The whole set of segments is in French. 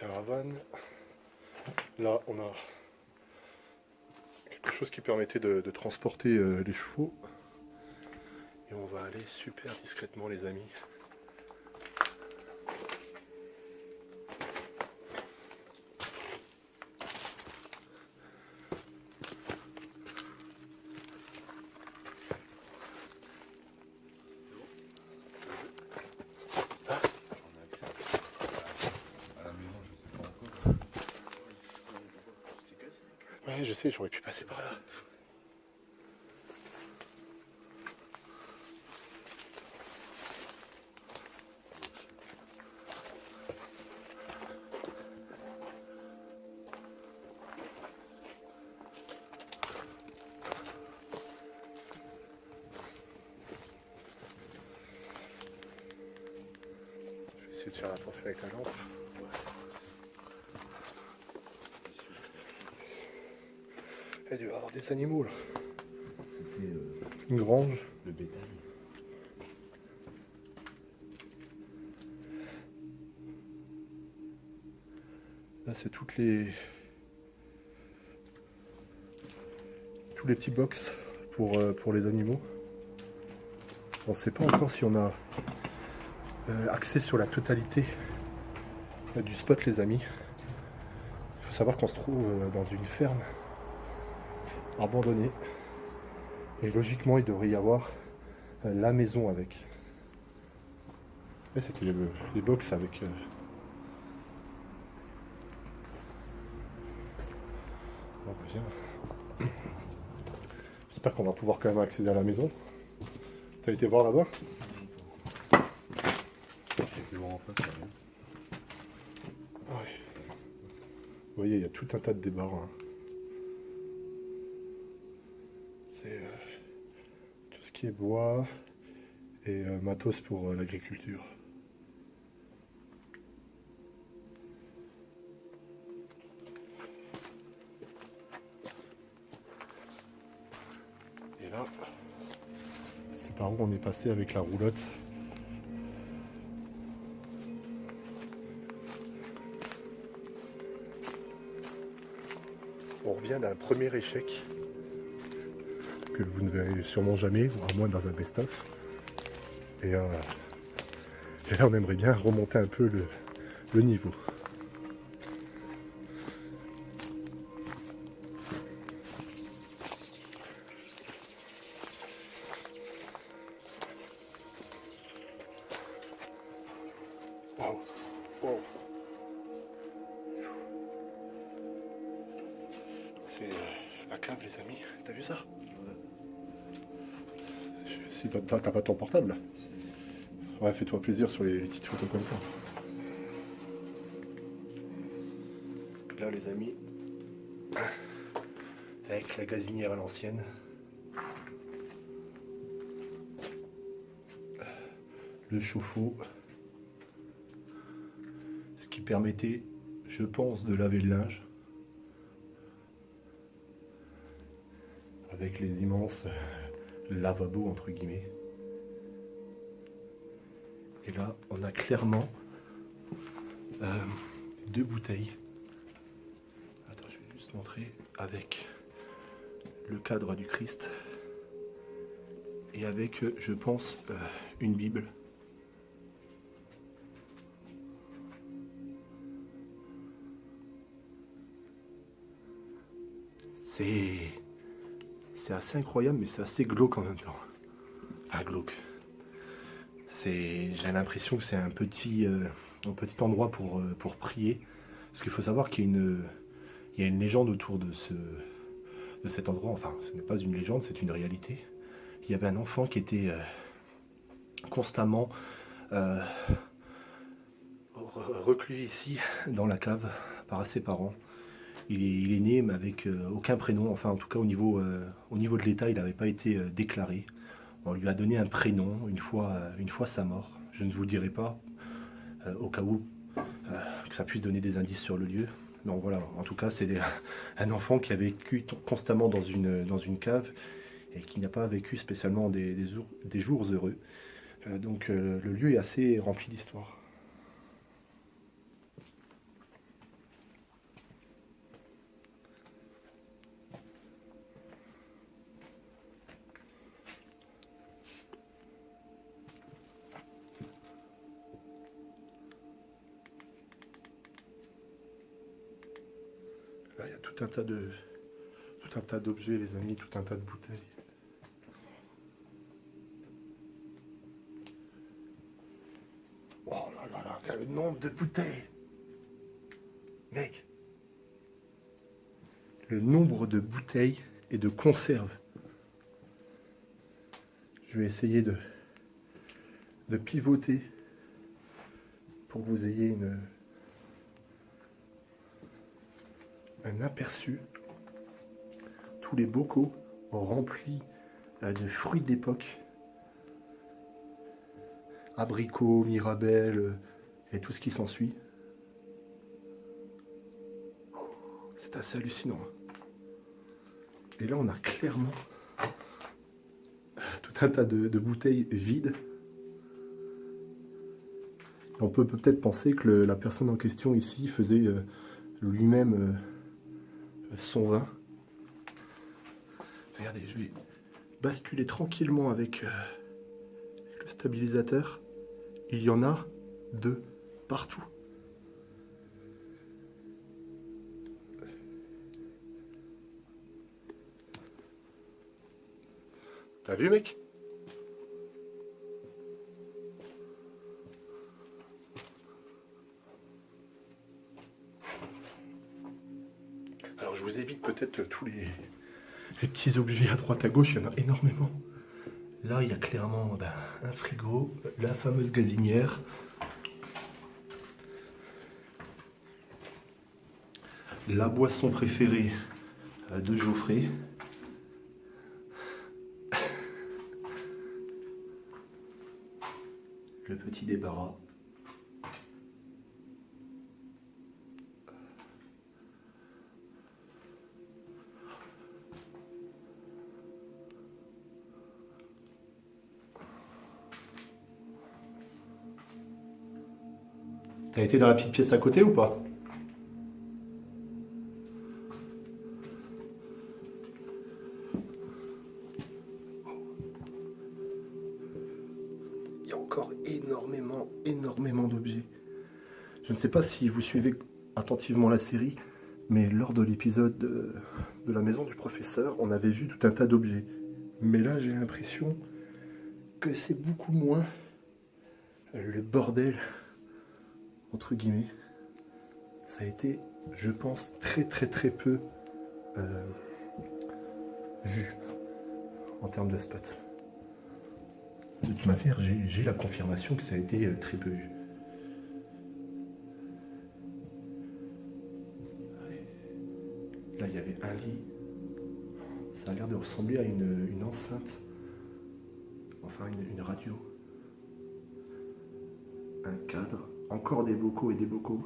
caravane. Là, on a quelque chose qui permettait de transporter les chevaux. Et on va aller super discrètement, les amis. Ouais, je sais, j'aurais pu passer par là. Je vais essayer de faire attention avec la lampe. Il doit y avoir des animaux là. C'était Une grange. le bétail. Là, c'est tous les petits box pour les animaux. On ne sait pas encore si on a accès sur la totalité du spot, les amis. Il faut savoir qu'on se trouve dans une ferme abandonnée. Et logiquement, il devrait y avoir la maison avec. Et c'était les box avec... Bon, viens. J'espère qu'on va pouvoir quand même accéder à la maison. T'as été voir là-bas? J'ai été voir en face, ça va. Ouais. Vous voyez, il y a tout un tas de débarras. Hein. C'est tout ce qui est bois et matos pour l'agriculture. Et là, c'est par où on est passé avec la roulotte. On revient d'un premier échec que vous ne verrez sûrement jamais, ou à moins dans un best-of. Et là, on aimerait bien remonter un peu le niveau. Wow. Wow. C'est la cave, les amis. T'as vu ça? Si t'as pas ton portable là? Ouais, fais-toi plaisir sur les petites photos comme ça. Là, les amis, avec la gazinière à l'ancienne. Le chauffe-eau. Ce qui permettait, je pense, de laver le linge. Avec les immenses lavabos, entre guillemets. Et là, on a clairement deux bouteilles. Attends, je vais juste montrer avec le cadre du Christ et avec, je pense, une Bible. C'est assez incroyable, mais c'est assez glauque en même temps. Enfin, glauque. J'ai l'impression que c'est un petit endroit pour prier. Parce qu'il faut savoir qu'il y a une légende autour de cet endroit. Enfin, ce n'est pas une légende, c'est une réalité. Il y avait un enfant qui était constamment reclus ici, dans la cave, par ses parents. Il est né mais avec aucun prénom. Enfin, en tout cas, au niveau de l'État, il n'avait pas été déclaré. On lui a donné un prénom une fois sa mort. Je ne vous le dirai pas, au cas où que ça puisse donner des indices sur le lieu. Donc voilà, en tout cas, c'est un enfant qui a vécu constamment dans une cave et qui n'a pas vécu spécialement des jours heureux. Donc le lieu est assez rempli d'histoire. tout un tas d'objets, les amis, tout un tas de bouteilles. Oh là là là, regarde le nombre de bouteilles. Mec. Le nombre de bouteilles et de conserves. Je vais essayer de pivoter pour que vous ayez un aperçu. Tous les bocaux remplis de fruits d'époque. Abricots, mirabelle et tout ce qui s'ensuit. C'est assez hallucinant. Et là, on a clairement tout un tas de bouteilles vides. On peut peut-être penser que la personne en question ici faisait lui-même son vin. Regardez, je vais basculer tranquillement avec le stabilisateur. Il y en a de partout. T'as vu, mec? Alors, je vous évite peut-être tous les petits objets à droite à gauche, il y en a énormément. Là, il y a clairement un frigo, la fameuse gazinière. La boisson préférée de Geoffrey. Le petit débarras. T'as été dans la petite pièce à côté ou pas? Il y a encore énormément d'objets. Je ne sais pas si vous suivez attentivement la série, mais lors de l'épisode de la maison du professeur, on avait vu tout un tas d'objets. Mais là, j'ai l'impression que c'est beaucoup moins le bordel, entre guillemets. Ça a été, je pense, très peu vu en termes de spots. De toute manière, j'ai la confirmation que ça a été très peu vu. Là, il y avait un lit. Ça a l'air de ressembler à une enceinte. Enfin, une radio. Un cadre. Encore des bocaux et des bocaux.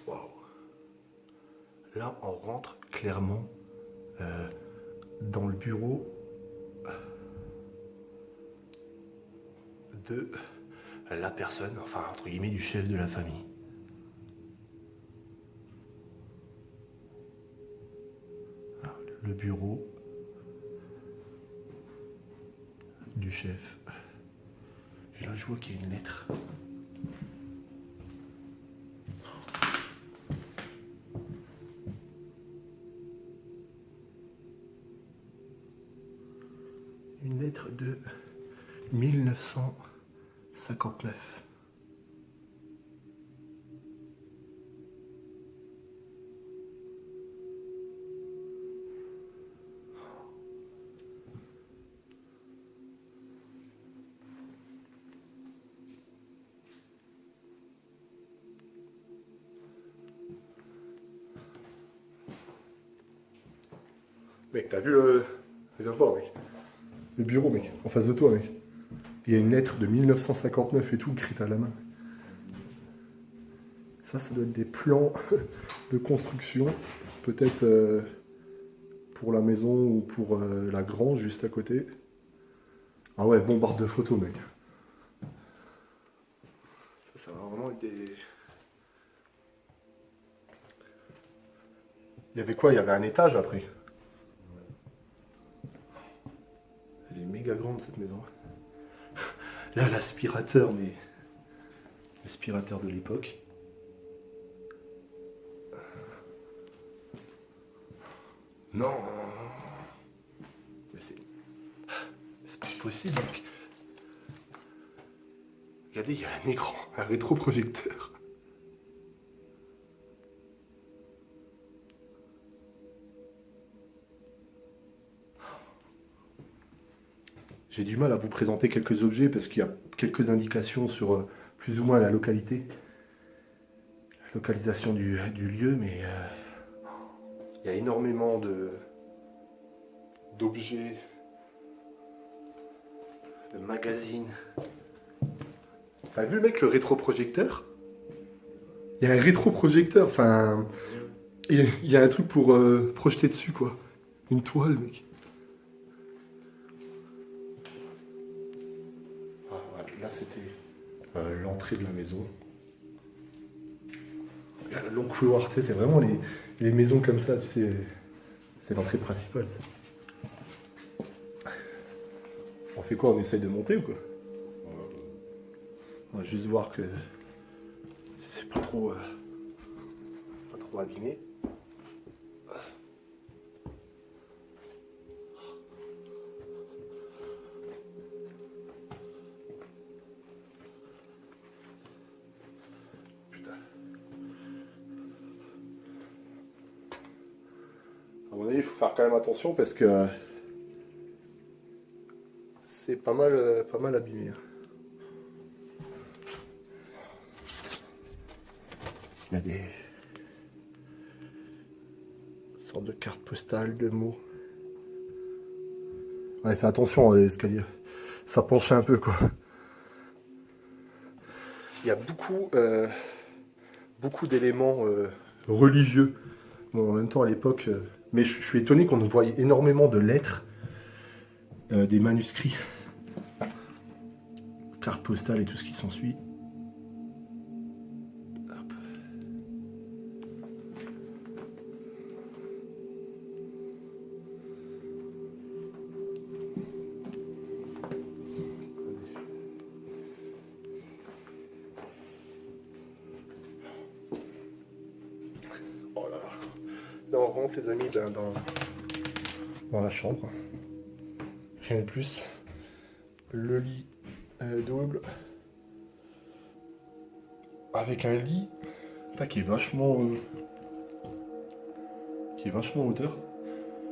Waouh. Là, on rentre clairement dans le bureau de la personne, enfin, entre guillemets, du chef de la famille. Alors, le bureau du chef. Et là, je vois qu'il y a une lettre. Une lettre de 1959. Mec, t'as vu le... Viens voir, mec. Le bureau, mec, en face de toi, mec. Il y a une lettre de 1959 et tout, écrite à la main. Ça doit être des plans de construction. Peut-être pour la maison ou pour la grange juste à côté. Ah ouais, bombarde de photos, mec. Ça va vraiment être des... Il y avait quoi? Il y avait un étage après. Elle est méga grande cette maison. Là, l'aspirateur, mais L'aspirateur de l'époque. Non. Mais c'est pas possible, mec. Regardez, il y a un écran, un rétroprojecteur. J'ai du mal à vous présenter quelques objets parce qu'il y a quelques indications sur plus ou moins la localisation du lieu, mais il y a énormément d'objets, de magazines. T'as vu, mec, le rétroprojecteur? Il y a un rétroprojecteur, enfin, il y a un truc pour projeter dessus, quoi. Une toile, mec. Ah, ouais, là, c'était l'entrée de la maison. Il y a le long couloir, tu sais, c'est vraiment les maisons comme ça, tu sais, c'est l'entrée principale. Ça. On fait quoi? On essaye de monter ou quoi? On va juste voir que c'est pas trop abîmé. Putain. À mon avis, il faut faire quand même attention parce que c'est pas mal abîmé. Il y a des sortes de cartes postales, de mots. Ouais, fais attention à l'escalier. Ça penche un peu, quoi. Il y a beaucoup d'éléments religieux. Bon, en même temps, à l'époque... mais je suis étonné qu'on voyait énormément de lettres, des manuscrits, cartes postales et tout ce qui s'ensuit. Oh là là. Là, on rentre, les amis, dans la chambre. Rien de plus. Le lit double. Avec un lit qui est vachement en hauteur.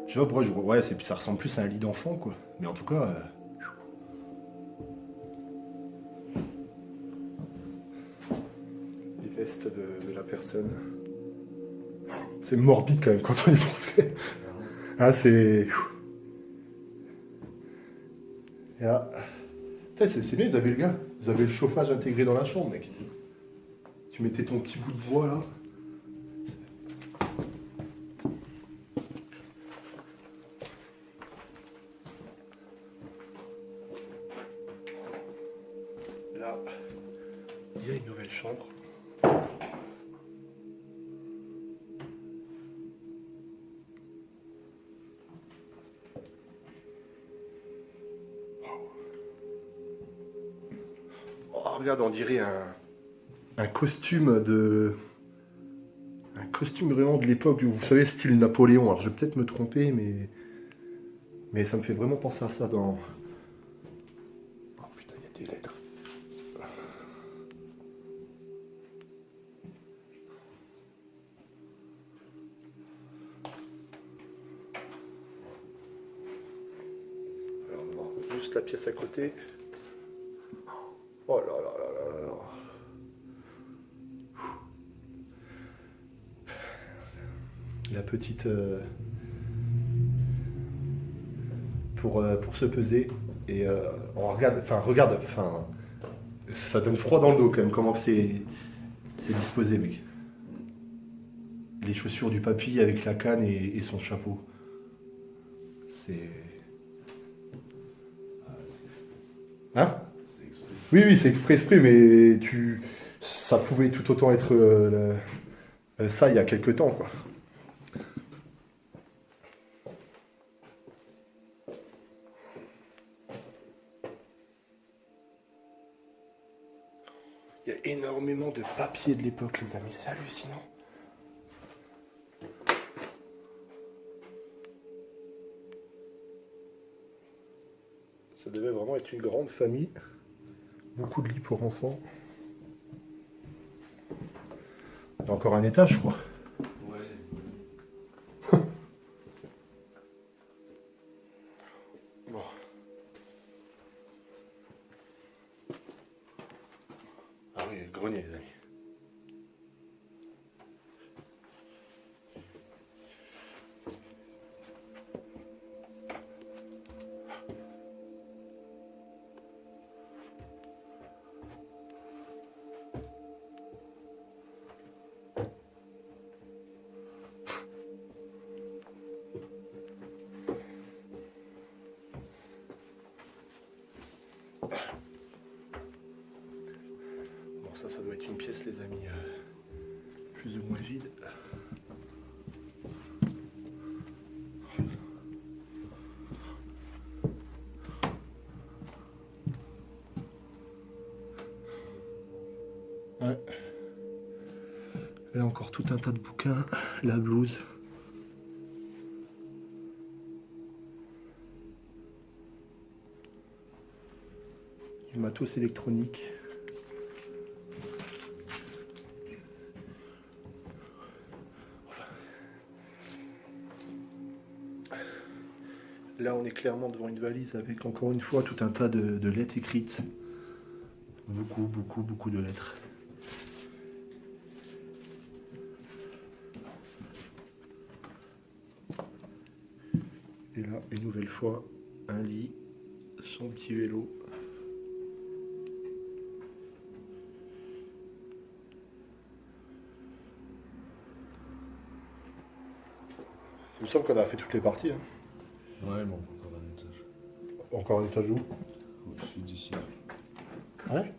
Je sais pas pourquoi ouais, ça ressemble plus à un lit d'enfant, quoi. Mais en tout cas... les vestes de la personne. C'est morbide quand même quand on y pense. Ah, c'est... Et là... Putain, c'est bien, ils avaient le chauffage intégré dans la chambre, mec. Tu mettais ton petit bout de bois, là. Là, il y a une nouvelle chambre. Oh, regarde, on dirait un costume de... Un costume vraiment de l'époque, vous savez, style Napoléon. Alors, je vais peut-être me tromper, mais ça me fait vraiment penser à ça dans... Oh putain, il y a des lettres. Alors, on va voir juste la pièce à côté. Oh là là là là là là. La petite... pour se peser. Et on regarde, ça donne froid dans le dos quand même, comment c'est disposé, mec. Les chaussures du papy avec la canne et son chapeau. C'est... Hein? Oui, c'est exprès, mais ça pouvait tout autant être ça il y a quelques temps, quoi. Il y a énormément de papier de l'époque, les amis, c'est hallucinant. Ça devait vraiment être une grande famille. Beaucoup de lits pour enfants. Il y a encore un étage, je crois. Ouais. Bon. Ah oui, le grenier, les amis. Bon, ça doit être une pièce, les amis, plus ou moins vide. Ouais. Là encore tout un tas de bouquins, la blouse. Du matos électronique. Enfin. Là on est clairement devant une valise avec encore une fois tout un tas de lettres écrites. Beaucoup de lettres. Et là, une nouvelle fois, un lit, son petit vélo. Il me semble qu'on a fait toutes les parties. Hein. Ouais, il manque encore un étage. Encore un étage où? Au sud d'ici. Ouais.